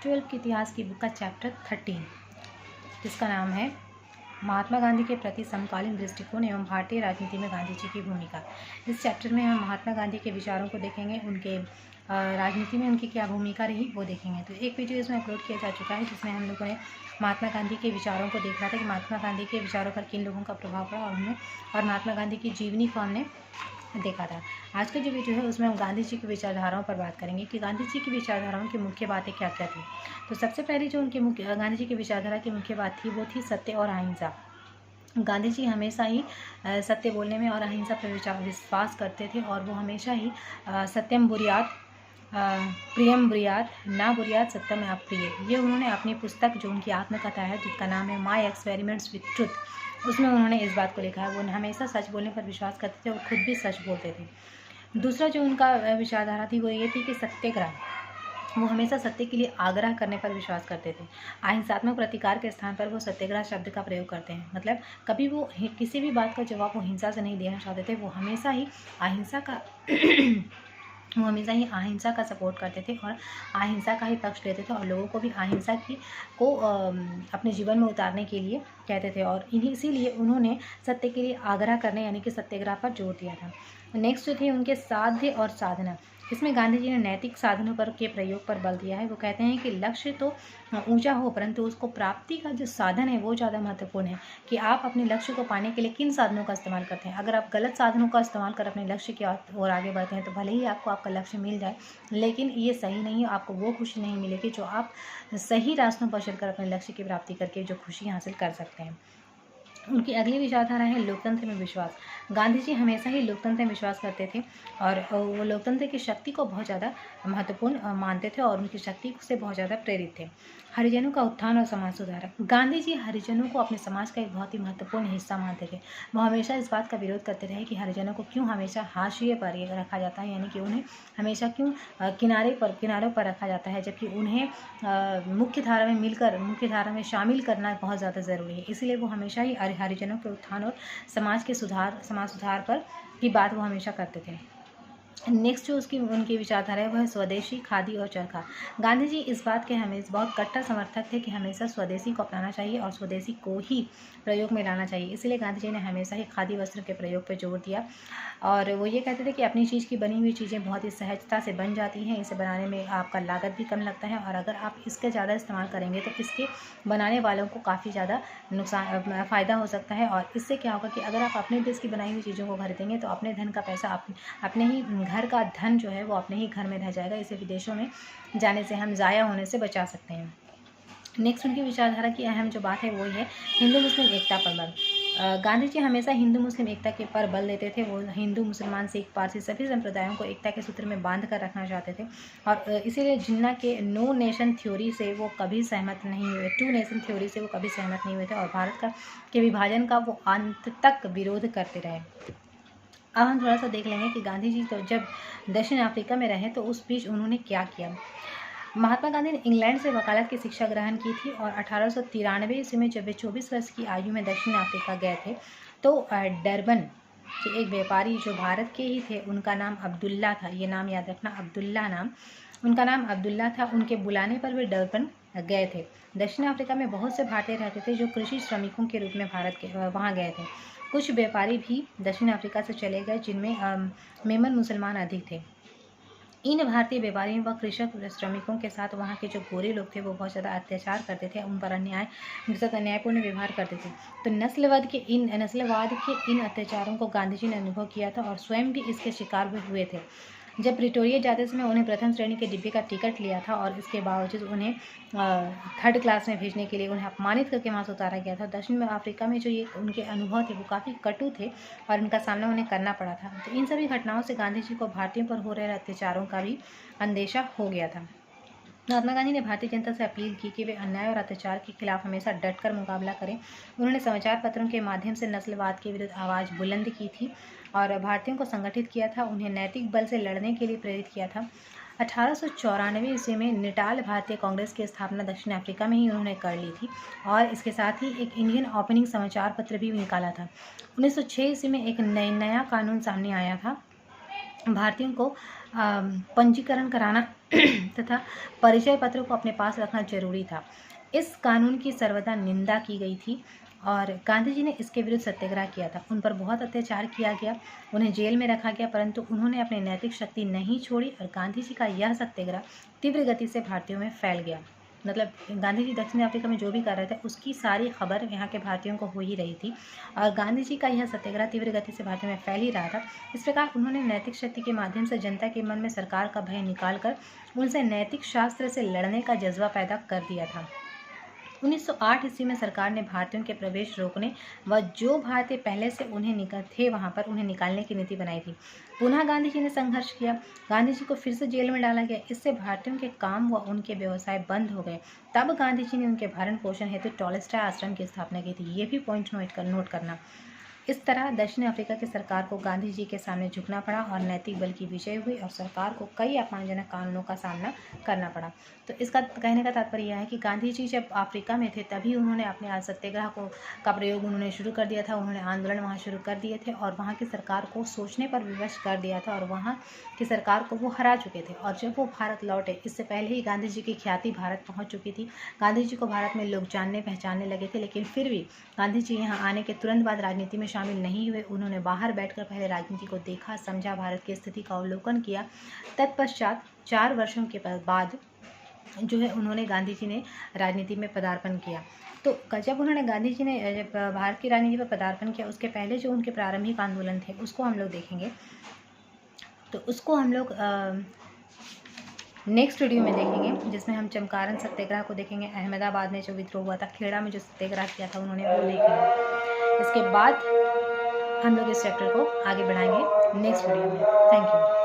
12 के इतिहास की बुक का चैप्टर 13, जिसका नाम है महात्मा गांधी के प्रति समकालीन दृष्टिकोण एवं भारतीय राजनीति में गांधी जी की भूमिका। इस चैप्टर में हम महात्मा गांधी के विचारों को देखेंगे, उनके राजनीति में उनकी क्या भूमिका रही वो देखेंगे। तो एक वीडियो इसमें अपलोड किया जा चुका है जिसमें हम लोगों ने महात्मा गांधी के विचारों को देखा था कि महात्मा गांधी के विचारों पर किन लोगों का प्रभाव पड़ा और महात्मा गांधी की जीवनी को हमने देखा था। आज का जो वीडियो है उसमें हम गांधी जी की विचारधाराओं पर बात करेंगे कि गांधी जी की विचारधाराओं की मुख्य बातें क्या क्या थी। तो सबसे पहले जो उनकी गांधी जी की विचारधारा की मुख्य बात थी वो थी सत्य और अहिंसा। गांधी जी हमेशा ही सत्य बोलने में और अहिंसा पर विश्वास करते थे और वो हमेशा ही सत्यम बुर्यात प्रियम बुर्यात ना बुर्यात सत्यम अप्रिय, ये उन्होंने अपनी पुस्तक जो उनकी आत्मकथा है जिसका नाम है माई एक्सपेरिमेंट्स विथ ट्रुथ, उसमें उन्होंने इस बात को लिखा है। वो हमेशा सच बोलने पर विश्वास करते थे और खुद भी सच बोलते थे। दूसरा जो उनका विचारधारा थी वो ये थी कि सत्याग्रह, वो हमेशा सत्य के लिए आग्रह करने पर विश्वास करते थे। अहिंसात्मक प्रतिकार के स्थान पर वो सत्याग्रह शब्द का प्रयोग करते हैं, मतलब कभी वो किसी भी बात का जवाब वो हिंसा से नहीं देना चाहते थे। वो हमेशा ही अहिंसा का सपोर्ट करते थे और अहिंसा का ही पक्ष लेते थे और लोगों को भी अहिंसा को अपने जीवन में उतारने के लिए कहते थे और इसीलिए उन्होंने सत्य के लिए आग्रह करने यानी कि सत्याग्रह पर जोर दिया था। नेक्स्ट जो थे उनके साध्य और साधना, इसमें गांधी जी ने नैतिक साधनों पर के प्रयोग पर बल दिया है। वो कहते हैं कि लक्ष्य तो ऊंचा हो परंतु उसको प्राप्ति का जो साधन है वो ज़्यादा महत्वपूर्ण है कि आप अपने लक्ष्य को पाने के लिए किन साधनों का इस्तेमाल करते हैं। अगर आप गलत साधनों का इस्तेमाल कर अपने लक्ष्य की ओर आगे बढ़ते हैं तो भले ही आपको आपका लक्ष्य मिल जाए, लेकिन ये सही नहीं है, आपको वो खुशी नहीं मिलेगी जो आप सही रास्तों पर चलकर अपने लक्ष्य की प्राप्ति करके जो खुशी हासिल कर सकते हैं। उनकी अगली विचारधारा है लोकतंत्र में विश्वास। गांधी जी हमेशा ही लोकतंत्र में विश्वास करते थे और वो लोकतंत्र की शक्ति को बहुत ज़्यादा महत्वपूर्ण मानते थे और उनकी शक्ति से बहुत ज़्यादा प्रेरित थे। हरिजनों का उत्थान और समाज सुधार, गांधी जी हरिजनों को अपने समाज का एक बहुत ही महत्वपूर्ण हिस्सा मानते थे। वो हमेशा इस बात का विरोध करते रहे कि हरिजनों को क्यों हमेशा हाशिए पर रखा जाता है, यानी कि उन्हें हमेशा क्यों किनारों पर रखा जाता है, जबकि उन्हें मुख्य धारा में शामिल करना बहुत ज़्यादा ज़रूरी है। इसलिए वो हमेशा ही हरिजनों के उत्थान और समाज सुधार पर की बात वो हमेशा करते थे। नेक्स्ट जो उनकी विचारधारा है वह है स्वदेशी, खादी और चरखा। गांधी जी इस बात के हमेशा बहुत कट्टर समर्थक थे कि हमेशा स्वदेशी को अपनाना चाहिए और स्वदेशी को ही प्रयोग में लाना चाहिए। इसलिए गांधी जी ने हमेशा ही खादी वस्त्र के प्रयोग पर जोर दिया और वो ये कहते थे कि अपनी चीज़ की बनी हुई चीज़ें बहुत ही सहजता से बन जाती हैं, इसे बनाने में आपका लागत भी कम लगता है और अगर आप इसका ज़्यादा इस्तेमाल करेंगे तो इसके बनाने वालों को काफ़ी ज़्यादा फ़ायदा हो सकता है। और इससे क्या होगा कि अगर आप अपने देश की बनाई हुई चीज़ों को खरीदेंगे तो अपने धन का पैसा अपने ही घर का धन जो है वो अपने ही घर में रह जाएगा। इसे विदेशों में जाने से हम ज़ाया होने से बचा सकते हैं। नेक्स्ट उनकी विचारधारा की अहम जो बात है वो है हिंदू मुस्लिम एकता पर बल। गांधी जी हमेशा हिंदू मुस्लिम एकता के पर बल देते थे। वो हिंदू, मुसलमान, सिख, पारसी सभी संप्रदायों को एकता के सूत्र में बांध कर रखना चाहते थे और इसीलिए जिन्ना के नो नेशन थ्योरी से वो कभी सहमत नहीं हुए, 2 नेशन थ्योरी से वो कभी सहमत नहीं हुए थे और भारत के विभाजन का वो अंत तक विरोध करते रहे। अब हम थोड़ा सा देख लेंगे कि गांधी जी तो जब दक्षिण अफ्रीका में रहे तो उस बीच उन्होंने क्या किया। महात्मा गांधी ने इंग्लैंड से वकालत की शिक्षा ग्रहण की थी और 1893 ईस्वी में जब वे 24 वर्ष की आयु में दक्षिण अफ्रीका गए थे तो डरबन के एक व्यापारी जो भारत के ही थे, उनका नाम अब्दुल्ला था, ये नाम याद रखना, उनका नाम अब्दुल्ला था। उनके बुलाने पर वे डरबन गए थे। दक्षिण अफ्रीका में बहुत से भारतीय रहते थे जो कृषि श्रमिकों के रूप में वहाँ गए थे। कुछ व्यापारी भी दक्षिण अफ्रीका से चले गए जिनमें मेमन मुसलमान अधिक थे। इन भारतीय व्यापारियों व कृषक श्रमिकों के साथ वहाँ के जो गोरे लोग थे वो बहुत ज़्यादा अत्याचार करते थे, उन पर उनके साथ अन्यायपूर्ण व्यवहार करते थे। तो नस्लवाद के इन अत्याचारों को गांधी जी ने अनुभव किया था और स्वयं भी इसके शिकार हुए थे। जब प्रिटोरिया जाते समय उन्हें प्रथम श्रेणी के डिब्बे का टिकट लिया था और इसके बावजूद उन्हें 3rd क्लास में भेजने के लिए उन्हें अपमानित करके वहाँ से उतारा गया था। दक्षिण अफ्रीका में जो ये उनके अनुभव थे वो काफ़ी कटु थे और इनका सामना उन्हें करना पड़ा था। तो इन सभी घटनाओं से गांधी जी को भारतीयों पर हो रहे अत्याचारों का भी अंदेशा हो गया था। महात्मा गांधी ने भारतीय जनता से अपील की कि वे अन्याय और अत्याचार के खिलाफ हमेशा डटकर मुकाबला करें। उन्होंने समाचार पत्रों के माध्यम से नस्लवाद के विरुद्ध आवाज़ बुलंद की थी और भारतीयों को संगठित किया था, उन्हें नैतिक बल से लड़ने के लिए प्रेरित किया था। 1894 ईस्वी में निटाल भारतीय कांग्रेस की स्थापना दक्षिण अफ्रीका में ही उन्होंने कर ली थी और इसके साथ ही एक इंडियन ओपनिंग समाचार पत्र भी निकाला था। 1906 ईस्वी में एक नया कानून सामने आया था। भारतीयों को पंजीकरण कराना तथा परिचय पत्र को अपने पास रखना जरूरी था। इस कानून की सर्वदा निंदा की गई थी और गांधी जी ने इसके विरुद्ध सत्याग्रह किया था। उन पर बहुत अत्याचार किया गया, उन्हें जेल में रखा गया, परंतु उन्होंने अपनी नैतिक शक्ति नहीं छोड़ी और गांधी जी का यह सत्याग्रह तीव्र गति से भारतीयों में फैल गया। मतलब गांधी जी दक्षिण अफ्रीका में जो भी कर रहे थे उसकी सारी खबर यहाँ के भारतीयों को हो ही रही थी और गांधी जी का यह सत्याग्रह तीव्र गति से भारतीयों में फैल ही रहा था। इस प्रकार उन्होंने नैतिक शक्ति के माध्यम से जनता के मन में सरकार का भय निकालकर उनसे नैतिक शास्त्र से लड़ने का जज्बा पैदा कर दिया था। 1908 ईस्वी में सरकार ने भारतीयों के प्रवेश रोकने व जो भारतीय पहले से थे वहां पर उन्हें निकालने की नीति बनाई थी। पुनः गांधी जी ने संघर्ष किया, गांधी जी को फिर से जेल में डाला गया। इससे भारतीयों के काम व उनके व्यवसाय बंद हो गए। तब गांधी जी ने उनके भरण पोषण हेतु टॉलस्टॉय आश्रम की स्थापना की थी। ये भी पॉइंट नोट करना। इस तरह दक्षिण अफ्रीका की सरकार को गांधी जी के सामने झुकना पड़ा और नैतिक बल की विजय हुई और सरकार को कई अपमानजनक कानूनों का सामना करना पड़ा। तो इसका कहने का तात्पर्य यह है कि गांधी जी जब अफ्रीका में थे तभी उन्होंने अपने सत्याग्रह का प्रयोग उन्होंने शुरू कर दिया था। उन्होंने आंदोलन वहाँ शुरू कर दिए थे और वहाँ की सरकार को सोचने पर विवश कर दिया था और वहाँ की सरकार को वो हरा चुके थे। और जब वो भारत लौटे, इससे पहले ही गांधी जी की ख्याति भारत पहुँच चुकी थी। गांधी जी को भारत में लोग जानने पहचानने लगे थे, लेकिन फिर भी गांधी जी यहाँ आने के तुरंत बाद राजनीति में शामिल नहीं हुए। उन्होंने बाहर बैठकर पहले राजनीति को देखा, समझा, भारत की स्थिति का अवलोकन किया। तत्पश्चात 4 वर्षों के बाद जो है उन्होंने गांधी जी ने राजनीति में पदार्पण किया। तो जब उन्होंने गांधी जी ने जब भारत की राजनीति पर पदार्पण किया, उसके पहले जो उनके प्रारंभिक आंदोलन थे उसको हम लोग देखेंगे। तो उसको हम लोग नेक्स्ट वीडियो में देखेंगे, जिसमें हम चंपारण सत्याग्रह को देखेंगे। अहमदाबाद में जो विद्रोह हुआ था, खेड़ा में जो सत्याग्रह किया था उन्होंने, वो देखेंगे। इसके बाद हम लोग इस चैप्टर को आगे बढ़ाएंगे नेक्स्ट वीडियो में। Thank you.